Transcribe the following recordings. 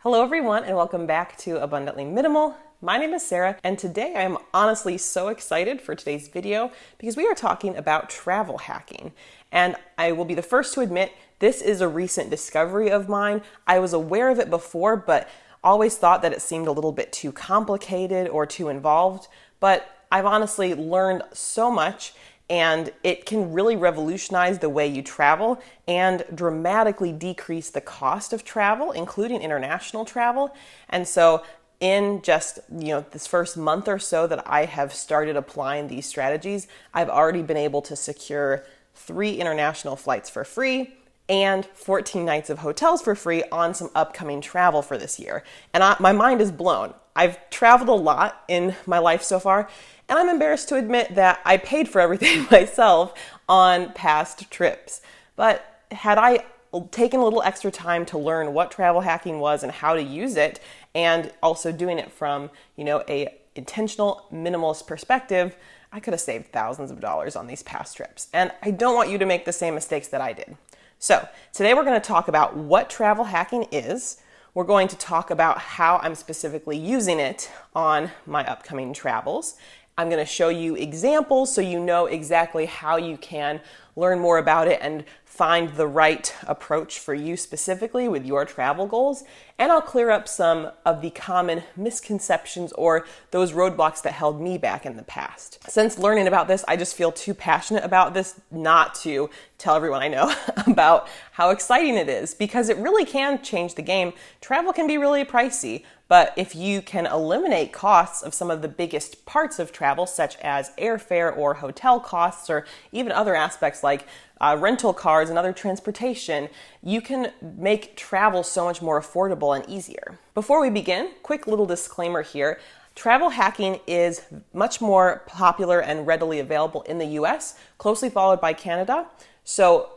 Hello everyone and welcome back to Abundantly Minimal. My name is Sarah and today I'm honestly so excited for today's video because we are talking about travel hacking. And I will be the first to admit this is a recent discovery of mine. I was aware of it before but always thought that it seemed a little bit too complicated or too involved. But I've honestly learned so much and it can really revolutionize the way you travel and dramatically decrease the cost of travel, including international travel. And so in just, this first month or so that I have started applying these strategies, I've already been able to secure 3 international flights for free and 14 nights of hotels for free on some upcoming travel for this year. And my mind is blown. I've traveled a lot in my life so far, and I'm embarrassed to admit that I paid for everything myself on past trips. But had I taken a little extra time to learn what travel hacking was and how to use it, and also doing it from, a intentional minimalist perspective, I could have saved thousands of dollars on these past trips. And I don't want you to make the same mistakes that I did. So today we're going to talk about what travel hacking is. We're going to talk about how I'm specifically using it on my upcoming travels. I'm going to show you examples so you know exactly how you can learn more about it and find the right approach for you specifically with your travel goals. And I'll clear up some of the common misconceptions or those roadblocks that held me back in the past. Since learning about this, I just feel too passionate about this not to tell everyone I know about how exciting it is because it really can change the game. Travel can be really pricey, but if you can eliminate costs of some of the biggest parts of travel, such as airfare or hotel costs, or even other aspects like rental cars and other transportation, you can make travel so much more affordable and easier. Before we begin, quick little disclaimer here. Travel hacking is much more popular and readily available in the US, closely followed by Canada. So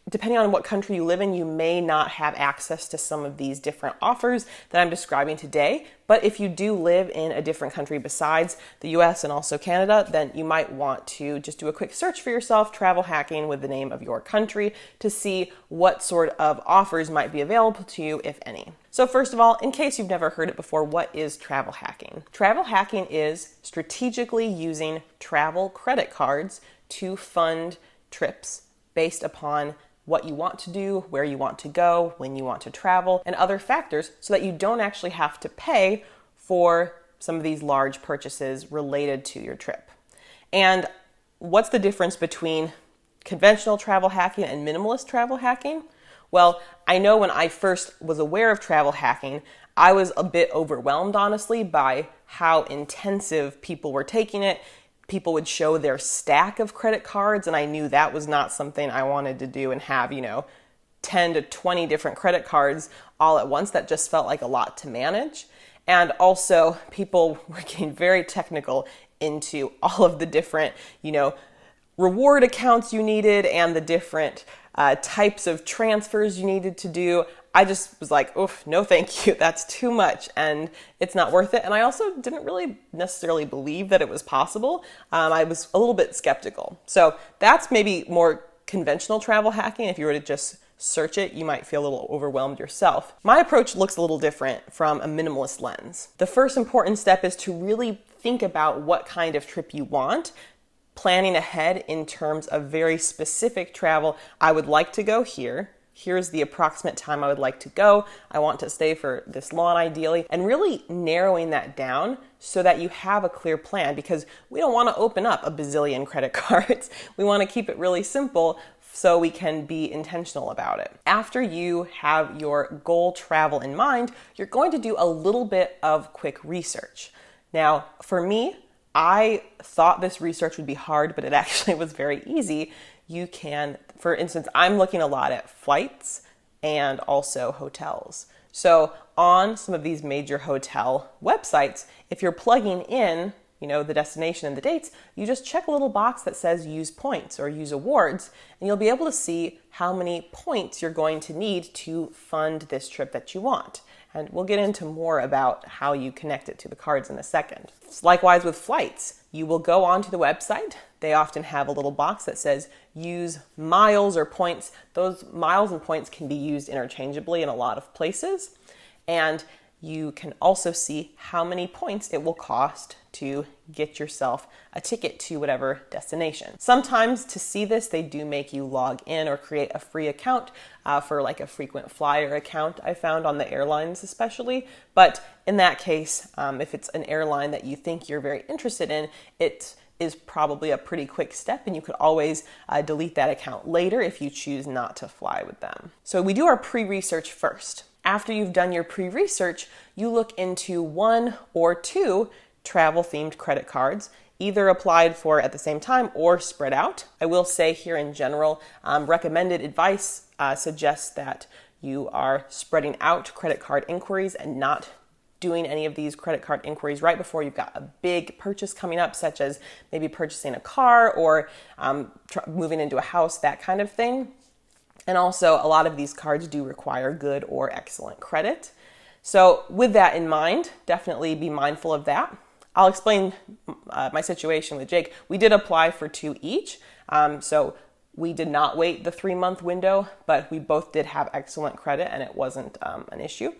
depending on what country you live in, you may not have access to some of these different offers that I'm describing today. But if you do live in a different country besides the US and also Canada, then you might want to just do a quick search for yourself, travel hacking with the name of your country, to see what sort of offers might be available to you, if any. So first of all, in case you've never heard it before, what is travel hacking? Travel hacking is strategically using travel credit cards to fund trips based upon what you want to do, where you want to go, when you want to travel, and other factors so that you don't actually have to pay for some of these large purchases related to your trip. And what's the difference between conventional travel hacking and minimalist travel hacking? Well, I know when I first was aware of travel hacking, I was a bit overwhelmed, honestly, by how intensive people were taking it. People would show their stack of credit cards, and I knew that was not something I wanted to do and have, 10 to 20 different credit cards all at once. That just felt like a lot to manage. And also, people were getting very technical into all of the different, reward accounts you needed and the different types of transfers you needed to do. I just was like, oof, no thank you, that's too much and it's not worth it. And I also didn't really necessarily believe that it was possible. I was a little bit skeptical. So that's maybe more conventional travel hacking. If you were to just search it, you might feel a little overwhelmed yourself. My approach looks a little different from a minimalist lens. The first important step is to really think about what kind of trip you want, planning ahead in terms of very specific travel. I would like to go here. Here's the approximate time I would like to go. I want to stay for this long ideally, and really narrowing that down so that you have a clear plan, because we don't want to open up a bazillion credit cards. We want to keep it really simple so we can be intentional about it. After you have your goal travel in mind, you're going to do a little bit of quick research. Now, for me, I thought this research would be hard, but it actually was very easy. You can, for instance, I'm looking a lot at flights and also hotels. So on some of these major hotel websites, if you're plugging in, the destination and the dates, you just check a little box that says use points or use awards, and you'll be able to see how many points you're going to need to fund this trip that you want. And we'll get into more about how you connect it to the cards in a second. Likewise with flights, you will go onto the website. They often have a little box that says use miles or points. Those miles and points can be used interchangeably in a lot of places. And you can also see how many points it will cost to get yourself a ticket to whatever destination. Sometimes to see this, they do make you log in or create a free account for like a frequent flyer account I found on the airlines especially. But in that case, if it's an airline that you think you're very interested in, it is probably a pretty quick step, and you could always delete that account later if you choose not to fly with them. So we do our pre-research first. After you've done your pre-research, you look into 1 or 2 travel-themed credit cards, either applied for at the same time or spread out. I will say here in general, recommended advice suggests that you are spreading out credit card inquiries and not doing any of these credit card inquiries right before you've got a big purchase coming up, such as maybe purchasing a car or moving into a house, that kind of thing. And also, a lot of these cards do require good or excellent credit. So with that in mind, definitely be mindful of that. I'll explain my situation with Jake. We did apply for 2 each. So we did not wait the 3-month window, but we both did have excellent credit and it wasn't an issue.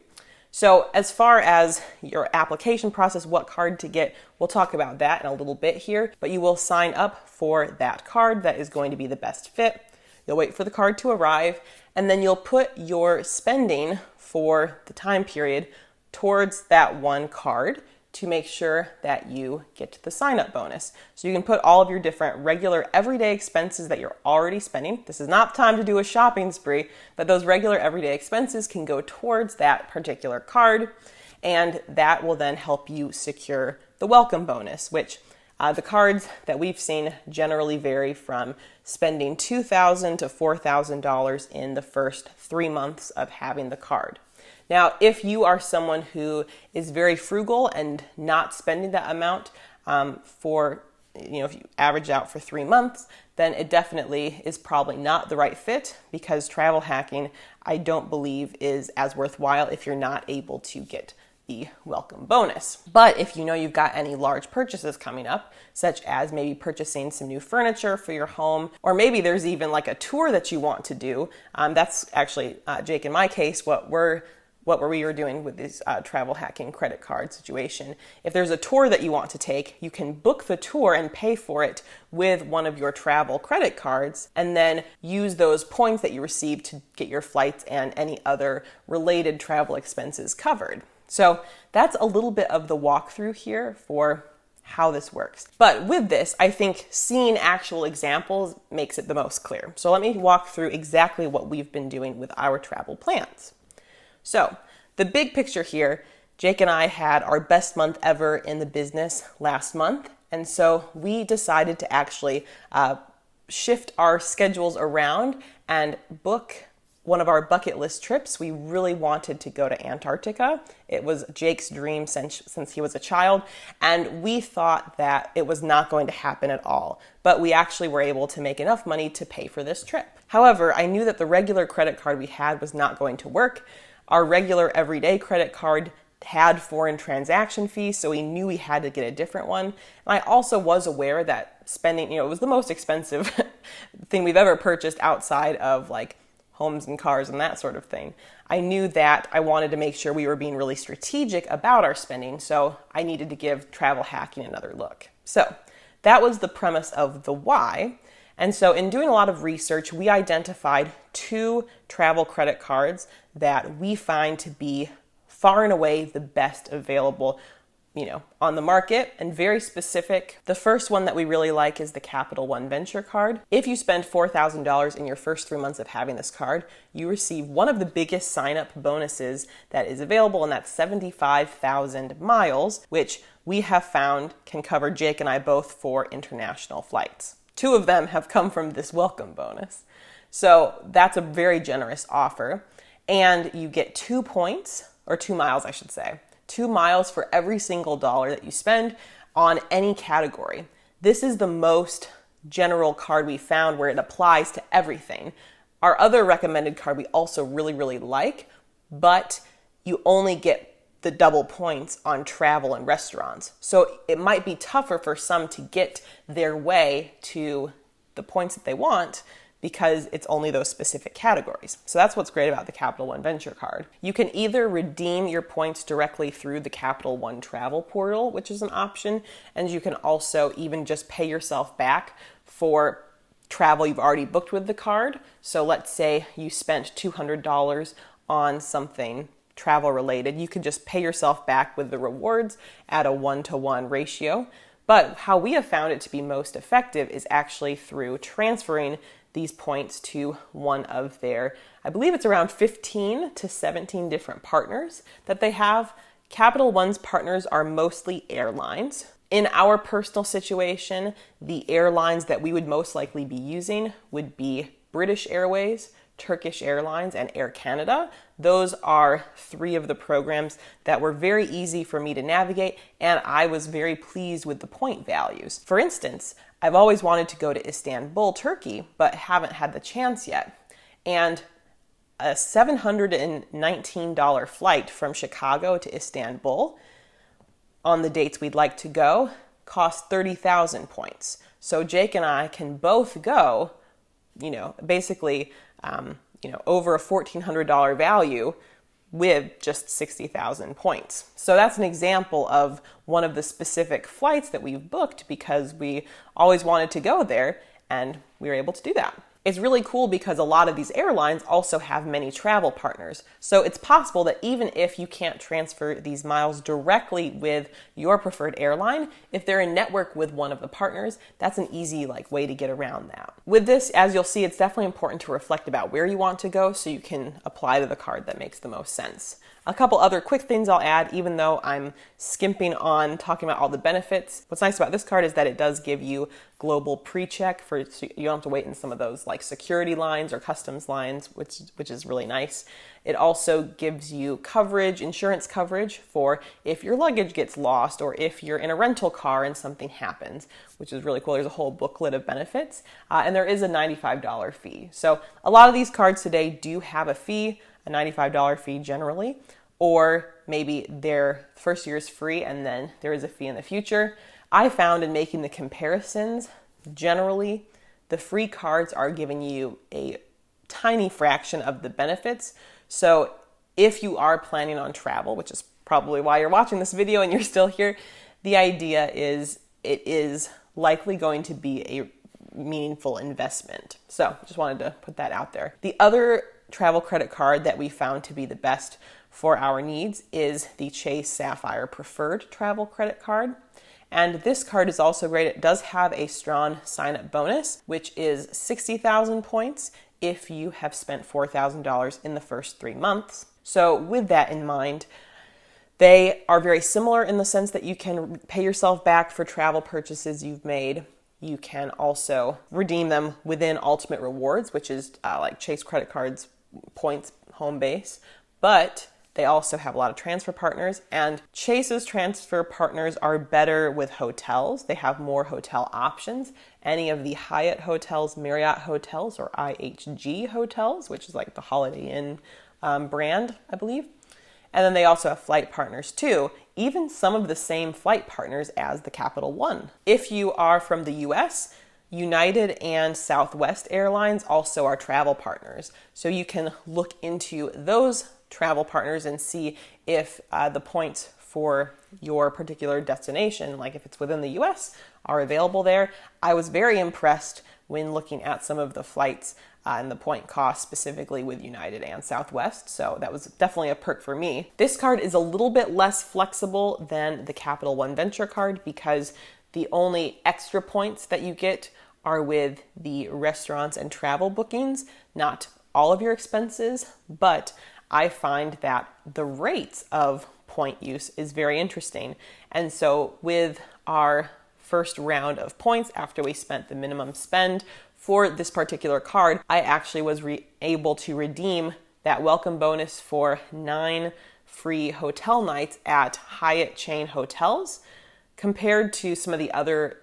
So as far as your application process, what card to get, we'll talk about that in a little bit here, but you will sign up for that card that is going to be the best fit. You'll wait for the card to arrive, and then you'll put your spending for the time period towards that one card to make sure that you get the sign-up bonus. So you can put all of your different regular everyday expenses that you're already spending. This is not the time to do a shopping spree, but those regular everyday expenses can go towards that particular card, and that will then help you secure the welcome bonus, which the cards that we've seen generally vary from spending $2,000 to $4,000 in the first 3 months of having the card. Now, if you are someone who is very frugal and not spending that amount if you average out for 3 months, then it definitely is probably not the right fit, because travel hacking, I don't believe, is as worthwhile if you're not able to get the welcome bonus. But if you know you've got any large purchases coming up, such as maybe purchasing some new furniture for your home, or maybe there's even like a tour that you want to do, that's actually, Jake, in my case, what we were doing with this travel hacking credit card situation. If there's a tour that you want to take, you can book the tour and pay for it with one of your travel credit cards, and then use those points that you receive to get your flights and any other related travel expenses covered. So that's a little bit of the walkthrough here for how this works. But with this, I think seeing actual examples makes it the most clear. So let me walk through exactly what we've been doing with our travel plans. So the big picture here, Jake and I had our best month ever in the business last month. And so we decided to actually shift our schedules around and book one of our bucket list trips. We really wanted to go to Antarctica. It was Jake's dream since he was a child, and we thought that it was not going to happen at all. But we actually were able to make enough money to pay for this trip. However, I knew that the regular credit card we had was not going to work. Our regular everyday credit card had foreign transaction fees, so we knew we had to get a different one. And I also was aware that spending, it was the most expensive thing we've ever purchased outside of like homes and cars and that sort of thing. I knew that I wanted to make sure we were being really strategic about our spending, so I needed to give travel hacking another look. So that was the premise of the why. And so in doing a lot of research, we identified 2 travel credit cards that we find to be far and away the best available, on the market, and very specific. The first one that we really like is the Capital One Venture card. If you spend $4,000 in your first 3 months of having this card, you receive one of the biggest sign-up bonuses that is available, and that's 75,000 miles, which we have found can cover Jake and I both for international flights. 2 of them have come from this welcome bonus. So that's a very generous offer. And you get 2 points, or 2 miles, I should say. 2 miles for every single dollar that you spend on any category. This is the most general card we found where it applies to everything. Our other recommended card we also really, really like, but you only get the double points on travel and restaurants. So it might be tougher for some to get their way to the points that they want because it's only those specific categories. So that's what's great about the Capital One Venture Card. You can either redeem your points directly through the Capital One Travel Portal, which is an option, and you can also even just pay yourself back for travel you've already booked with the card. So let's say you spent $200 on something travel related, you can just pay yourself back with the rewards at a 1-to-1 ratio. But how we have found it to be most effective is actually through transferring these points to one of their, I believe it's around 15 to 17 different partners that they have. Capital One's partners are mostly airlines. In our personal situation, the airlines that we would most likely be using would be British Airways, Turkish Airlines, and Air Canada. Those are three of the programs that were very easy for me to navigate, and I was very pleased with the point values. For instance, I've always wanted to go to Istanbul, Turkey, but haven't had the chance yet. And a $719 flight from Chicago to Istanbul on the dates we'd like to go costs 30,000 points. So Jake and I can both go, basically, over a $1,400 value with just 60,000 points. So that's an example of one of the specific flights that we've booked because we always wanted to go there and we were able to do that. It's really cool because a lot of these airlines also have many travel partners. So it's possible that even if you can't transfer these miles directly with your preferred airline, if they're in network with one of the partners, that's an easy way to get around that. With this, as you'll see, it's definitely important to reflect about where you want to go so you can apply to the card that makes the most sense. A couple other quick things I'll add, even though I'm skimping on talking about all the benefits. What's nice about this card is that it does give you global pre-check so you don't have to wait in some of those security lines or customs lines, which is really nice. It also gives you coverage, insurance coverage for if your luggage gets lost or if you're in a rental car and something happens, which is really cool. There's a whole booklet of benefits, and there is a $95 fee. So a lot of these cards today do have a fee, a $95 fee generally, or maybe their first year is free and then there is a fee in the future. I found in making the comparisons, generally, the free cards are giving you a tiny fraction of the benefits. So if you are planning on travel, which is probably why you're watching this video and you're still here, the idea is it is likely going to be a meaningful investment. So just wanted to put that out there. The other travel credit card that we found to be the best for our needs is the Chase Sapphire Preferred Travel Credit Card. And this card is also great. It does have a strong sign-up bonus, which is 60,000 points if you have spent $4,000 in the first 3 months. So with that in mind, they are very similar in the sense that you can pay yourself back for travel purchases you've made. You can also redeem them within Ultimate Rewards, which is like Chase credit cards points home base, but they also have a lot of transfer partners, and Chase's transfer partners are better with hotels. They have more hotel options. Any of the Hyatt hotels, Marriott hotels, or IHG hotels, which is like the Holiday Inn brand, I believe. And then they also have flight partners too, even some of the same flight partners as the Capital One. If you are from the US, United and Southwest Airlines also are travel partners. So you can look into those travel partners and see if the points for your particular destination, like if it's within the US, are available there. I was very impressed when looking at some of the flights and the point cost specifically with United and Southwest. So that was definitely a perk for me. This card is a little bit less flexible than the Capital One Venture card because the only extra points that you get are with the restaurants and travel bookings, not all of your expenses, but I find that the rates of point use is very interesting. And so with our first round of points after we spent the minimum spend for this particular card, I actually was able to redeem that welcome bonus for 9 free hotel nights at Hyatt chain hotels. Compared to some of the other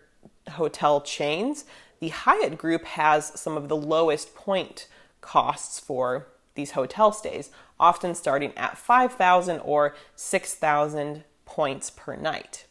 hotel chains, the Hyatt group has some of the lowest point costs for these hotel stays, often starting at 5,000 or 6,000 points per night.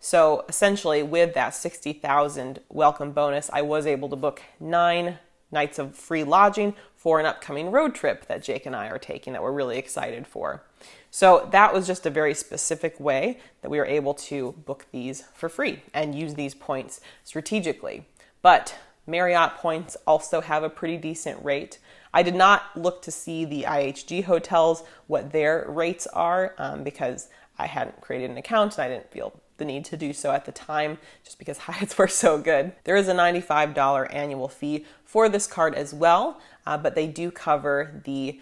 So essentially with that 60,000 welcome bonus, I was able to book 9 nights of free lodging for an upcoming road trip that Jake and I are taking that we're really excited for. So that was just a very specific way that we were able to book these for free and use these points strategically. But Marriott points also have a pretty decent rate. I did not look to see the IHG hotels, what their rates are, because I hadn't created an account and I didn't feel the need to do so at the time, just because Hyatt's were so good. There is a $95 annual fee for this card as well, but they do cover the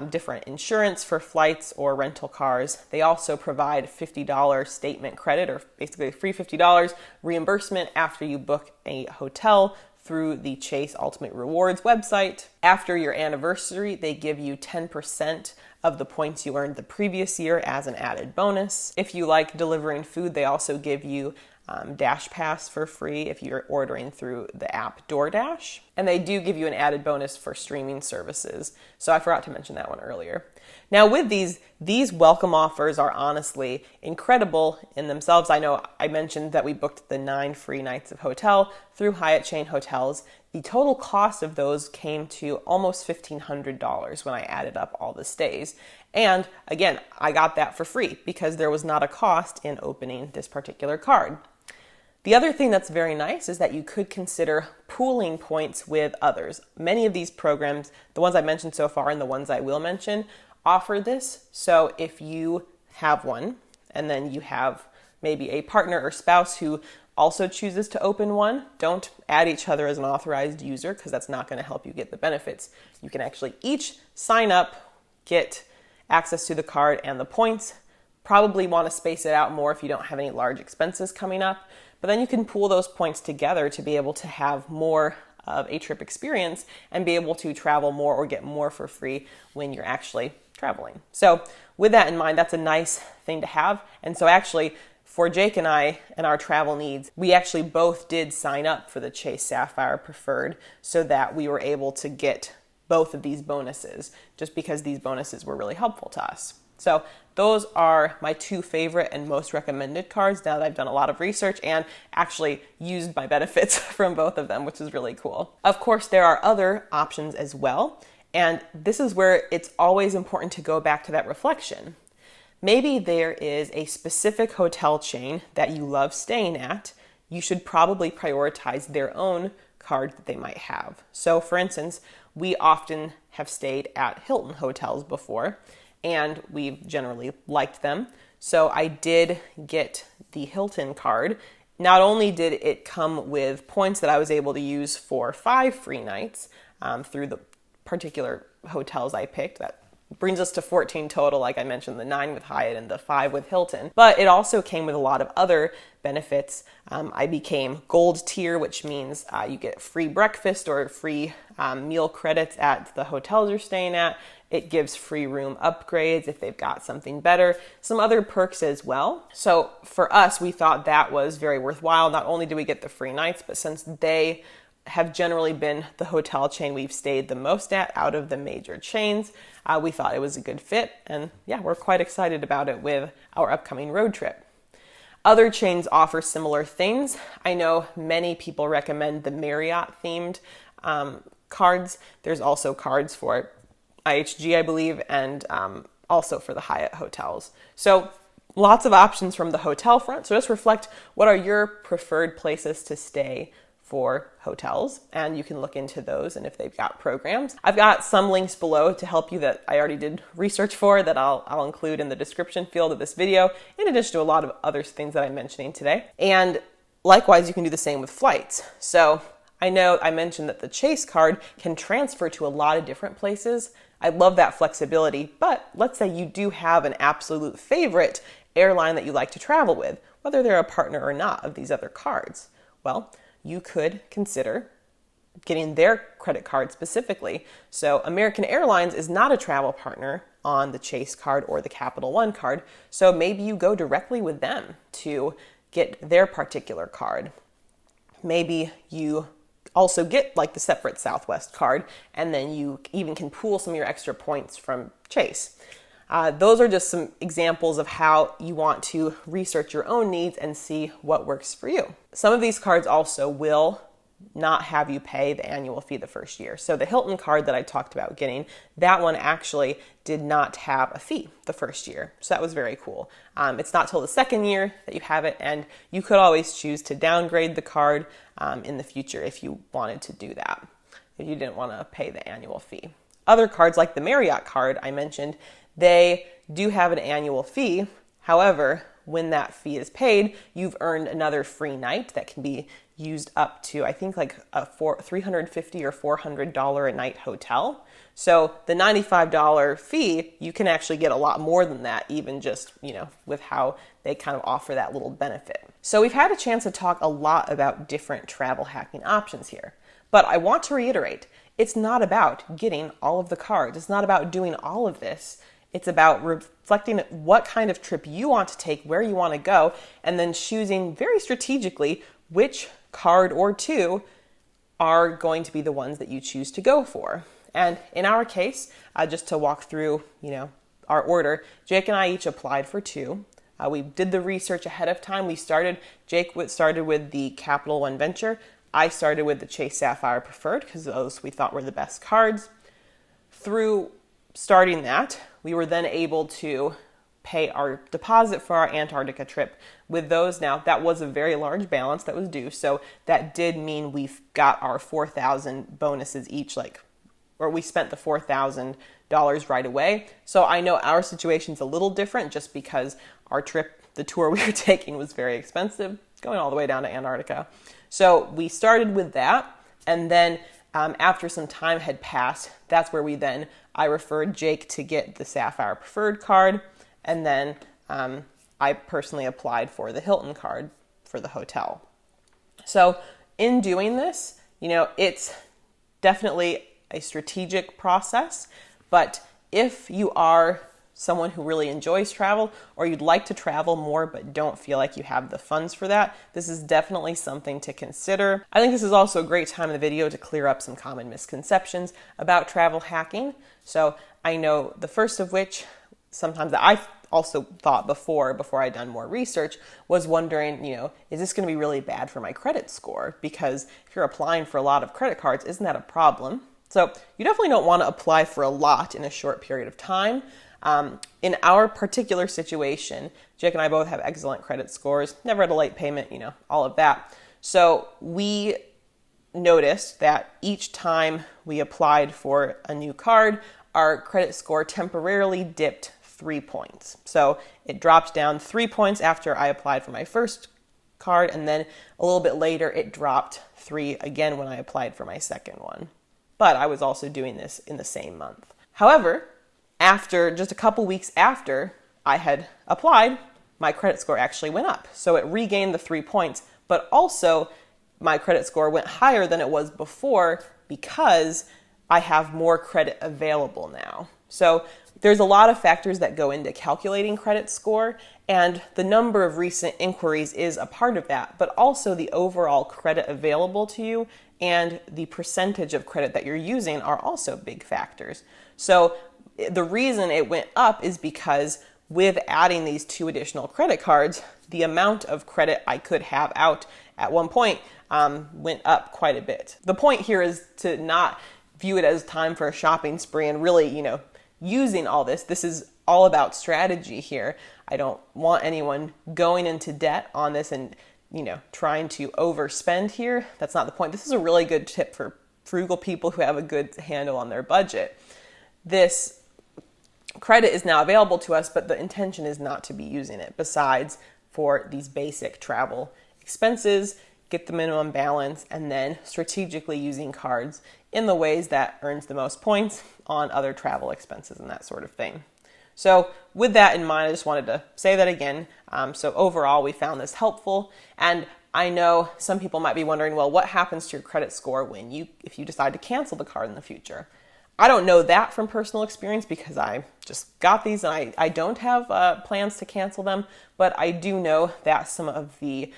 different insurance for flights or rental cars. They also provide $50 statement credit, or basically free $50 reimbursement after you book a hotel through the Chase Ultimate Rewards website. After your anniversary, they give you 10% of the points you earned the previous year as an added bonus. If you like delivering food, they also give you Dash Pass for free if you're ordering through the app DoorDash. And they do give you an added bonus for streaming services. So I forgot to mention that one earlier. Now with these welcome offers are honestly incredible in themselves. I know I mentioned that we booked the 9 free nights of hotel through Hyatt chain hotels. The total cost of those came to almost $1,500 when I added up all the stays. And again, I got that for free because there was not a cost in opening this particular card. The other thing that's very nice is that you could consider pooling points with others. Many of these programs, the ones I mentioned so far and the ones I will mention, offer this. So if you have one and then you have maybe a partner or spouse who also chooses to open one, don't add each other as an authorized user because that's not going to help you get the benefits. You can actually each sign up, get access to the card and the points. Probably want to space it out more if you don't have any large expenses coming up, but then you can pool those points together to be able to have more of a trip experience and be able to travel more or get more for free when you're actually traveling. So with that in mind, that's a nice thing to have. And so actually for Jake and I and our travel needs, we actually both did sign up for the Chase Sapphire Preferred so that we were able to get both of these bonuses, just because these bonuses were really helpful to us. So those are my 2 favorite and most recommended cards now that I've done a lot of research and actually used my benefits from both of them, which is really cool. Of course, there are other options as well. And this is where it's always important to go back to that reflection. Maybe there is a specific hotel chain that you love staying at. You should probably prioritize their own card that they might have. So for instance, we often have stayed at Hilton hotels before, and we've generally liked them. So I did get the Hilton card. Not only did it come with points that I was able to use for 5 free nights through the particular hotels I picked, that brings us to 14 total, like I mentioned, the 9 with Hyatt and the 5 with Hilton. But it also came with a lot of other benefits. I became gold tier, which means you get free breakfast or free meal credits at the hotels you're staying at. It gives free room upgrades if they've got something better, some other perks as well. So for us, we thought that was very worthwhile. Not only do we get the free nights, but since they have generally been the hotel chain we've stayed the most at out of the major chains, we thought it was a good fit. And yeah, we're quite excited about it with our upcoming road trip. Other chains offer similar things. I know many people recommend the Marriott themed cards. There's also cards for IHG, I believe, and also for the Hyatt hotels. So lots of options from the hotel front. So just reflect, what are your preferred places to stay for hotels, and you can look into those and if they've got programs. I've got some links below to help you that I already did research for that I'll include in the description field of this video, in addition to a lot of other things that I'm mentioning today. And likewise, you can do the same with flights. So I know I mentioned that the Chase card can transfer to a lot of different places. I love that flexibility, but let's say you do have an absolute favorite airline that you like to travel with, whether they're a partner or not of these other cards. Well, you could consider getting their credit card specifically. So American Airlines is not a travel partner on the Chase card or the Capital One card, so maybe you go directly with them to get their particular card. Maybe you also get like the separate Southwest card, and then you even can pool some of your extra points from Chase. Those are just some examples of how you want to research your own needs and see what works for you. Some of these cards also will not have you pay the annual fee the first year. So the Hilton card that I talked about getting, that one actually did not have a fee the first year. So that was very cool. It's not till the second year that you have it, and you could always choose to downgrade the card in the future if you wanted to do that, if you didn't want to pay the annual fee. Other cards like the Marriott card I mentioned, they do have an annual fee. However, when that fee is paid, you've earned another free night that can be used up to, I think, like a $350 or $400 a night hotel. So the $95 fee, you can actually get a lot more than that, even just, with how they kind of offer that little benefit. So we've had a chance to talk a lot about different travel hacking options here. But I want to reiterate, it's not about getting all of the cards. It's not about doing all of this. It's about reflecting what kind of trip you want to take, where you want to go, and then choosing very strategically which card or two are going to be the ones that you choose to go for. And in our case, just to walk through, our order, Jake and I each applied for two. We did the research ahead of time. Jake started with the Capital One Venture. I started with the Chase Sapphire Preferred because those we thought were the best cards. Through starting that, we were then able to pay our deposit for our Antarctica trip with those. Now, that was a very large balance that was due, so that did mean we've got our $4,000 bonuses each, or we spent the $4,000 right away. So I know our situation's a little different just because our trip, the tour we were taking, was very expensive, going all the way down to Antarctica. So we started with that, and then after some time had passed, that's where I referred Jake to get the Sapphire Preferred card, and then I personally applied for the Hilton card for the hotel. So in doing this, it's definitely a strategic process, but if you are someone who really enjoys travel, or you'd like to travel more but don't feel like you have the funds for that, this is definitely something to consider. I think this is also a great time in the video to clear up some common misconceptions about travel hacking. So I know the first of which, sometimes that I also thought before I'd done more research, was wondering, is this going to be really bad for my credit score? Because if you're applying for a lot of credit cards, isn't that a problem? So you definitely don't want to apply for a lot in a short period of time. In our particular situation, Jake and I both have excellent credit scores, never had a late payment, all of that. So we noticed that each time we applied for a new card, our credit score temporarily dipped 3 points. So it dropped down 3 points after I applied for my first card, and then a little bit later it dropped 3 again when I applied for my second one. But I was also doing this in the same month. However, after just a couple weeks after I had applied, my credit score actually went up. So it regained the 3 points, but also my credit score went higher than it was before because I have more credit available now. So there's a lot of factors that go into calculating credit score, and the number of recent inquiries is a part of that, but also the overall credit available to you and the percentage of credit that you're using are also big factors. So the reason it went up is because with adding these 2 additional credit cards, the amount of credit I could have out at one point went up quite a bit. The point here is to not view it as time for a shopping spree and really, using all this. This is all about strategy here. I don't want anyone going into debt on this and, trying to overspend here. That's not the point. This is a really good tip for frugal people who have a good handle on their budget. This credit is now available to us, but the intention is not to be using it. Besides, for these basic travel expenses, get the minimum balance, and then strategically using cards in the ways that earns the most points on other travel expenses and that sort of thing. So with that in mind, I just wanted to say that again. So overall, we found this helpful. And I know some people might be wondering, well, what happens to your credit score if you decide to cancel the card in the future? I don't know that from personal experience because I just got these and I don't have plans to cancel them, but I do know that some of the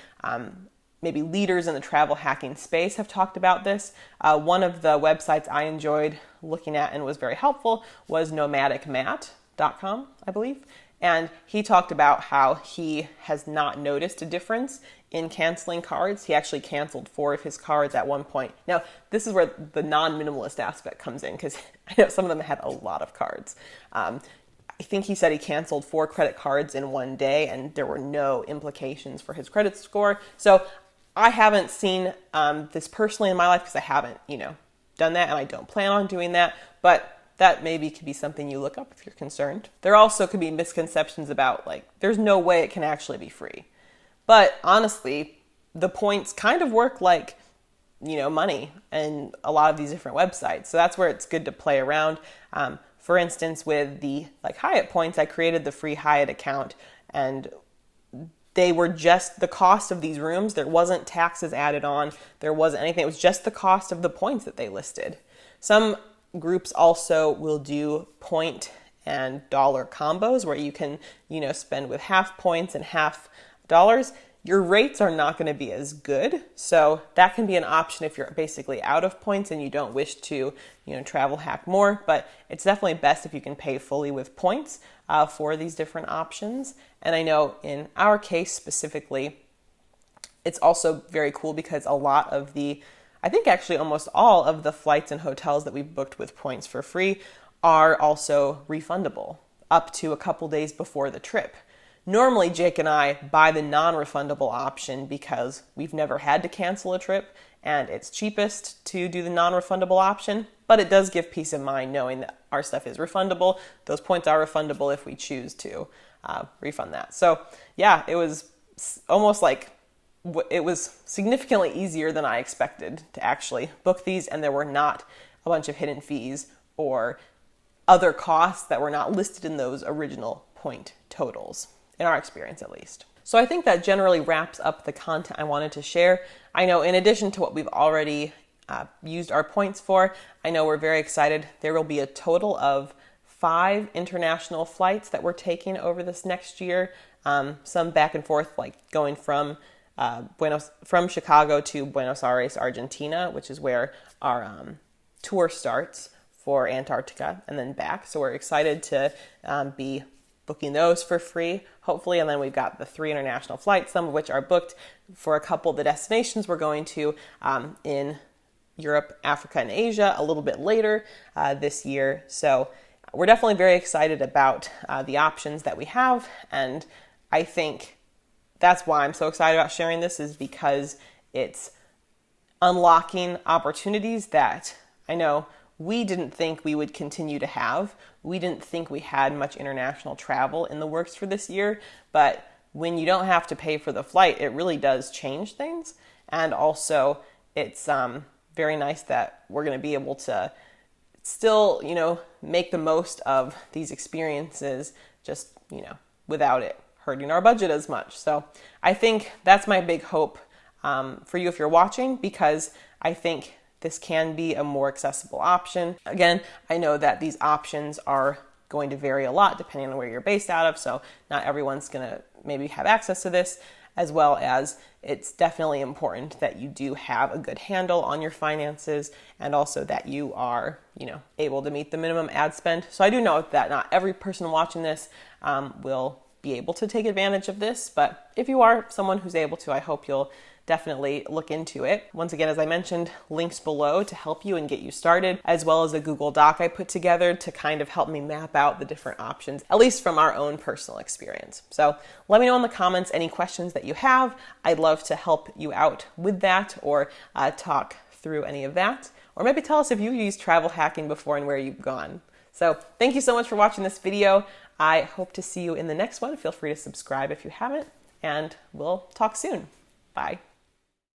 maybe leaders in the travel hacking space have talked about this. One of the websites I enjoyed looking at and was very helpful was nomadicmat.com, I believe. And he talked about how he has not noticed a difference in canceling cards. He actually canceled 4 of his cards at one point. Now, this is where the non-minimalist aspect comes in, because I know some of them had a lot of cards. I think he said he canceled 4 credit cards in one day, and there were no implications for his credit score. So I haven't seen this personally in my life, because I haven't, done that, and I don't plan on doing that. But that maybe could be something you look up if you're concerned. There also could be misconceptions about, there's no way it can actually be free. But honestly, the points kind of work like, money and a lot of these different websites. So that's where it's good to play around. For instance, with the Hyatt points, I created the free Hyatt account, and they were just the cost of these rooms. There wasn't taxes added on. There wasn't anything. It was just the cost of the points that they listed. Some groups also will do point and dollar combos where you can, spend with half points and half dollars. Your rates are not going to be as good. So that can be an option if you're basically out of points and you don't wish to, travel hack more. But it's definitely best if you can pay fully with points for these different options. And I know in our case specifically, it's also very cool because a lot of I think actually almost all of the flights and hotels that we've booked with points for free are also refundable up to a couple days before the trip. Normally, Jake and I buy the non-refundable option because we've never had to cancel a trip, and it's cheapest to do the non-refundable option, but it does give peace of mind knowing that our stuff is refundable. Those points are refundable if we choose to refund that. So yeah, it was almost it was significantly easier than I expected to actually book these, and there were not a bunch of hidden fees or other costs that were not listed in those original point totals, in our experience at least. So I think that generally wraps up the content I wanted to share. I know in addition to what we've already used our points for, I know we're very excited. There will be a total of 5 international flights that we're taking over this next year, some back and forth, going from Chicago to Buenos Aires, Argentina, which is where our tour starts for Antarctica, and then back. So we're excited to be booking those for free, hopefully. And then we've got the 3 international flights, some of which are booked for a couple of the destinations we're going to in Europe, Africa, and Asia a little bit later this year. So we're definitely very excited about the options that we have. And I think that's why I'm so excited about sharing this, is because it's unlocking opportunities that I know we didn't think we would continue to have. We didn't think we had much international travel in the works for this year, but when you don't have to pay for the flight, it really does change things. And also it's very nice that we're going to be able to still, make the most of these experiences, just, without it hurting our budget as much. So I think that's my big hope for you if you're watching, because I think this can be a more accessible option. Again, I know that these options are going to vary a lot depending on where you're based out of, so not everyone's going to maybe have access to this, as well as it's definitely important that you do have a good handle on your finances, and also that you are, able to meet the minimum ad spend. So I do know that not every person watching this will be able to take advantage of this, but if you are someone who's able to, I hope you'll definitely look into it. Once again, as I mentioned, links below to help you and get you started, as well as a Google Doc I put together to kind of help me map out the different options, at least from our own personal experience. So let me know in the comments any questions that you have. I'd love to help you out with that, or talk through any of that, or maybe tell us if you've used travel hacking before and where you've gone. So thank you so much for watching this video. I hope to see you in the next one. Feel free to subscribe if you haven't, and we'll talk soon. Bye.